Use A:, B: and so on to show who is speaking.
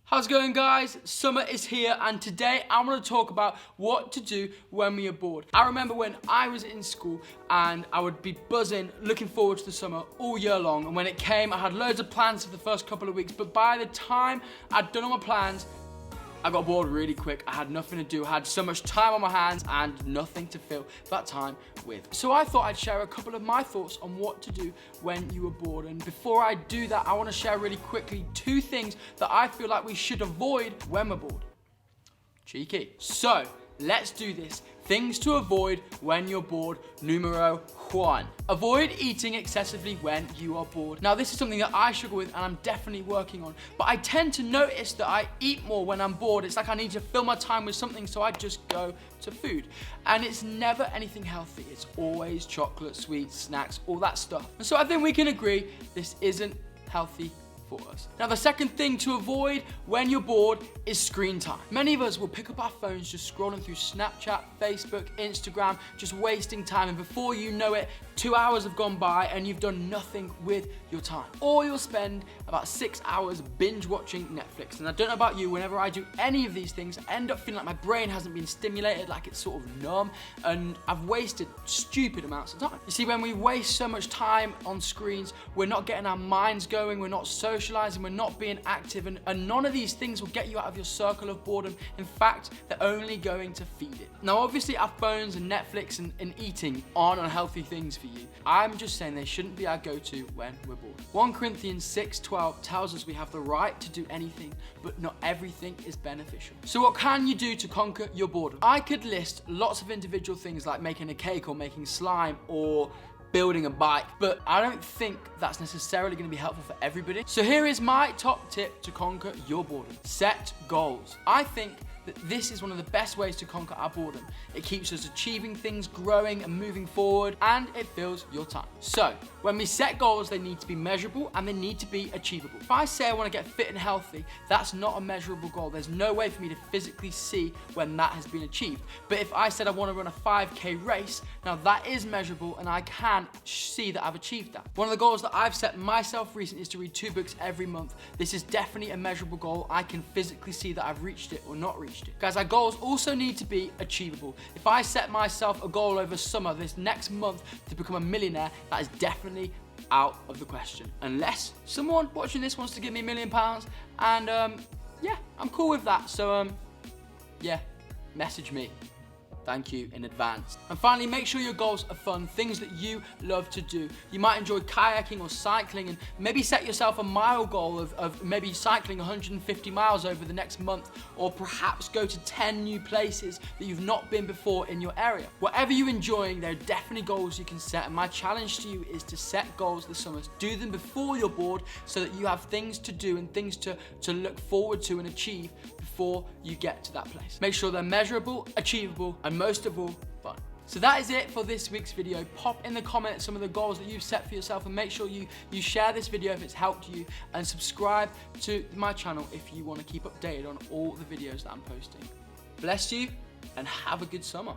A: How's it going, guys? Summer is here, and today I want to talk about what to do when we are bored. I remember when I was in school and I would be buzzing, looking forward to the summer all year long, and when it came I had loads of plans for the first couple of weeks, but by the time I'd done all my plans, I got bored really quick. I had nothing to do. I had so much time on my hands and nothing to fill that time with. So I thought I'd share a couple of my thoughts on what to do when you are bored. And before I do that, I want to share really quickly 2 things that I feel like we should avoid when we're bored. Cheeky. So let's do this. Things to avoid when you're bored. Numero 1. Avoid eating excessively when you are bored. Now, this is something that I struggle with and I'm definitely working on, but I tend to notice that I eat more when I'm bored. It's like I need to fill my time with something, so I just go to food. And it's never anything healthy. It's always chocolate, sweets, snacks, all that stuff. And so I think we can agree this isn't healthy for us. Now, the second thing to avoid when you're bored is screen time. Many of us will pick up our phones just scrolling through Snapchat, Facebook, Instagram, just wasting time, and before you know it, 2 hours have gone by and you've done nothing with your time. Or you'll spend about 6 hours binge watching Netflix. And I don't know about you, whenever I do any of these things, I end up feeling like my brain hasn't been stimulated, like it's sort of numb, and I've wasted stupid amounts of time. You see, when we waste so much time on screens, we're not getting our minds going, we're not socializing, we're not being active, and none of these things will get you out of your circle of boredom. In fact, they're only going to feed it. Now, obviously, our phones and Netflix and eating aren't unhealthy things for you. I'm just saying they shouldn't be our go-to when we're bored. 1 Corinthians 6:12 tells us we have the right to do anything, but not everything is beneficial. So what can you do to conquer your boredom? I could list lots of individual things like making a cake or making slime or building a bike, but I don't think that's necessarily going to be helpful for everybody. So here is my top tip to conquer your boredom. Set goals. I think that this is one of the best ways to conquer our boredom. It keeps us achieving things, growing and moving forward, and it fills your time. So when we set goals, they need to be measurable and they need to be achievable. If I say I want to get fit and healthy, that's not a measurable goal. There's no way for me to physically see when that has been achieved. But if I said I want to run a 5K race, now that is measurable and I can see that I've achieved that. One of the goals that I've set myself recently is to read 2 books every month. This is definitely a measurable goal. I can physically see that I've reached it or not reached it. Guys, our goals also need to be achievable. If I set myself a goal over summer, this next month, to become a millionaire, that is definitely out of the question. Unless someone watching this wants to give me £1 million, and yeah, I'm cool with that. So yeah, message me. Thank you in advance. And finally, make sure your goals are fun, things that you love to do. You might enjoy kayaking or cycling, and maybe set yourself a mile goal of maybe cycling 150 miles over the next month, or perhaps go to 10 new places that you've not been before in your area. Whatever you're enjoying, there are definitely goals you can set, and my challenge to you is to set goals this summer. Do them before you're bored so that you have things to do and things to look forward to and achieve before you get to that place. Make sure they're measurable, achievable, and most of all, fun. So that is it for this week's video. Pop in the comments some of the goals that you've set for yourself, and make sure you share this video if it's helped you, and subscribe to my channel if you want to keep updated on all the videos that I'm posting. Bless you and have a good summer.